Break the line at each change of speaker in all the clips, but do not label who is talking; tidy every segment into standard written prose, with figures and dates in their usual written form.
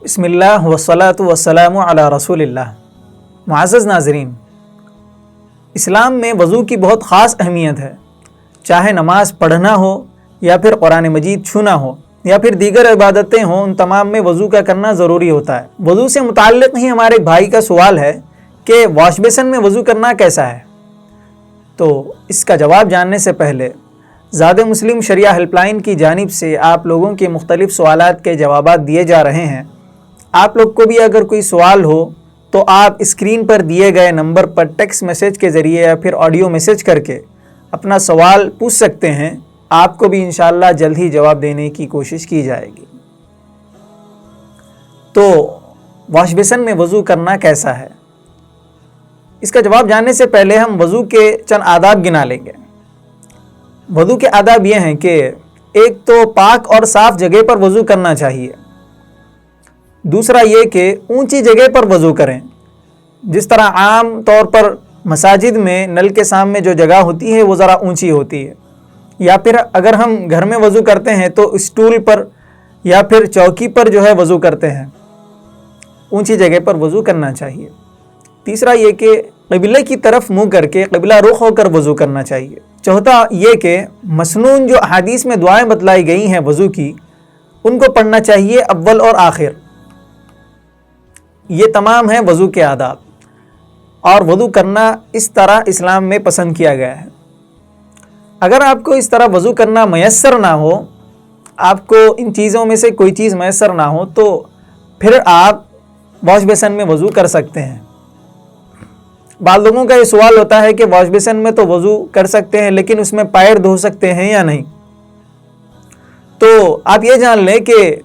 بسم اللہ والصلاۃ والسلام علی رسول اللہ۔ معزز ناظرین، اسلام میں وضو کی بہت خاص اہمیت ہے۔ چاہے نماز پڑھنا ہو یا پھر قرآن مجید چھونا ہو یا پھر دیگر عبادتیں ہوں، ان تمام میں وضو کا کرنا ضروری ہوتا ہے۔ وضو سے متعلق ہی ہمارے بھائی کا سوال ہے کہ واش بیسن میں وضو کرنا کیسا ہے؟ تو اس کا جواب جاننے سے پہلے زاد مسلم شریعہ ہیلپ لائن کی جانب سے آپ لوگوں کے مختلف سوالات کے جوابات دیے جا رہے ہیں۔ آپ لوگ کو بھی اگر کوئی سوال ہو تو آپ اسکرین پر دیے گئے نمبر پر ٹیکسٹ میسیج کے ذریعے یا پھر آڈیو میسیج کر کے اپنا سوال پوچھ سکتے ہیں۔ آپ کو بھی انشاءاللہ جلد ہی جواب دینے کی کوشش کی جائے گی۔ تو واش بیسن میں وضو کرنا کیسا ہے؟ اس کا جواب جاننے سے پہلے ہم وضو کے چند آداب گنا لیں گے۔ وضو کے آداب یہ ہیں کہ ایک تو پاک اور صاف جگہ پر وضو کرنا چاہیے۔ دوسرا یہ کہ اونچی جگہ پر وضو کریں، جس طرح عام طور پر مساجد میں نل کے سامنے جو جگہ ہوتی ہے وہ ذرا اونچی ہوتی ہے، یا پھر اگر ہم گھر میں وضو کرتے ہیں تو اسٹول پر یا پھر چوکی پر جو ہے وضو کرتے ہیں، اونچی جگہ پر وضو کرنا چاہیے۔ تیسرا یہ کہ قبلے کی طرف منہ کر کے قبلہ رخ ہو کر وضو کرنا چاہیے۔ چوتھا یہ کہ مسنون جو احادیث میں دعائیں بتلائی گئی ہیں وضو کی، ان کو پڑھنا چاہیے اول اور آخر۔ یہ تمام ہیں وضو کے آداب، اور وضو کرنا اس طرح اسلام میں پسند کیا گیا ہے۔ اگر آپ کو اس طرح وضو کرنا میسر نہ ہو، آپ کو ان چیزوں میں سے کوئی چیز میسر نہ ہو، تو پھر آپ واش بیسن میں وضو کر سکتے ہیں۔ بعض لوگوں کا یہ سوال ہوتا ہے کہ واش بیسن میں تو وضو کر سکتے ہیں لیکن اس میں پیر دھو سکتے ہیں یا نہیں؟ تو آپ یہ جان لیں کہ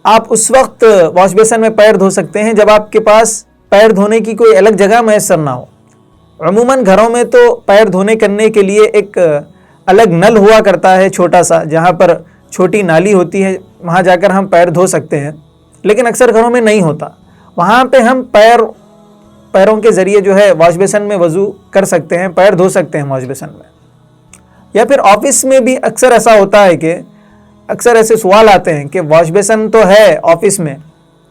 آپ اس وقت واش بیسن میں پیر دھو سکتے ہیں جب آپ کے پاس پیر دھونے کی کوئی الگ جگہ میسر نہ ہو۔ عموماً گھروں میں تو پیر دھونے کرنے کے لیے ایک الگ نل ہوا کرتا ہے چھوٹا سا، جہاں پر چھوٹی نالی ہوتی ہے، وہاں جا کر ہم پیر دھو سکتے ہیں، لیکن اکثر گھروں میں نہیں ہوتا۔ وہاں پہ ہم پیروں کے ذریعے جو ہے واش بیسن میں وضو کر سکتے ہیں، پیر دھو سکتے ہیں واش بیسن میں۔ یا پھر آفس میں بھی اکثر ایسا ہوتا ہے کہ اکثر ایسے سوال آتے ہیں کہ واش بیسن تو ہے آفس میں،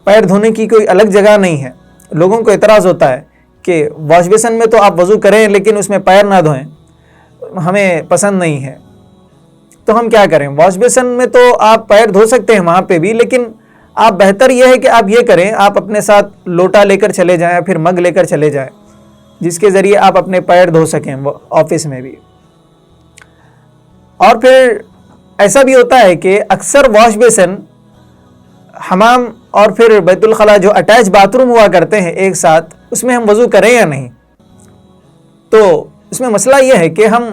پیر دھونے کی کوئی الگ جگہ نہیں ہے۔ لوگوں کو اعتراض ہوتا ہے کہ واش بیسن میں تو آپ وضو کریں لیکن اس میں پیر نہ دھوئیں، ہمیں پسند نہیں ہے۔ تو ہم کیا کریں؟ واش بیسن میں تو آپ پیر دھو سکتے ہیں وہاں پہ بھی، لیکن آپ بہتر یہ ہے کہ آپ یہ کریں، آپ اپنے ساتھ لوٹا لے کر چلے جائیں یا پھر مگ لے کر چلے جائیں، جس کے ذریعے آپ اپنے پیر دھو سکیں آفس میں بھی۔ اور پھر ایسا بھی ہوتا ہے کہ اکثر واش بیسن، حمام اور پھر بیت الخلاء جو اٹیچ باتھ روم ہوا کرتے ہیں ایک ساتھ، اس میں ہم وضو کریں یا نہیں؟ تو اس میں مسئلہ یہ ہے کہ ہم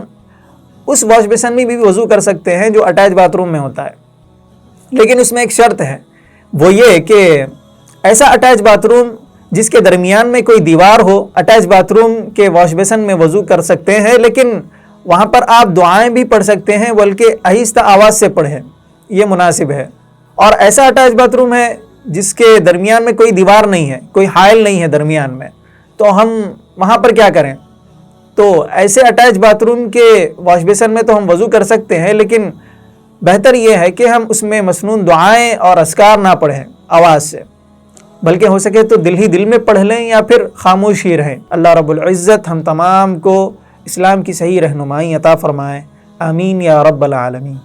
اس واش بیسن میں بھی وضو کر سکتے ہیں جو اٹیچ باتھ روم میں ہوتا ہے، لیکن اس میں ایک شرط ہے، وہ یہ کہ ایسا اٹیچ باتھ روم جس کے درمیان میں کوئی دیوار ہو۔ اٹیچ باتھ روم کے واش بیسن میں وضو کر سکتے ہیں، لیکن وہاں پر آپ دعائیں بھی پڑھ سکتے ہیں، بلکہ آہستہ آواز سے پڑھیں، یہ مناسب ہے۔ اور ایسا اٹیچ باتھ روم ہے جس کے درمیان میں کوئی دیوار نہیں ہے، کوئی حائل نہیں ہے درمیان میں، تو ہم وہاں پر کیا کریں؟ تو ایسے اٹیچ باتھ روم کے واش بیسن میں تو ہم وضو کر سکتے ہیں، لیکن بہتر یہ ہے کہ ہم اس میں مسنون دعائیں اور اذکار نہ پڑھیں آواز سے، بلکہ ہو سکے تو دل ہی دل میں پڑھ لیں یا پھر خاموش ہی رہیں۔ اللہ رب العزت ہم تمام کو اسلام کی صحیح رہنمائی عطا فرمائے، آمین یا رب العالمین۔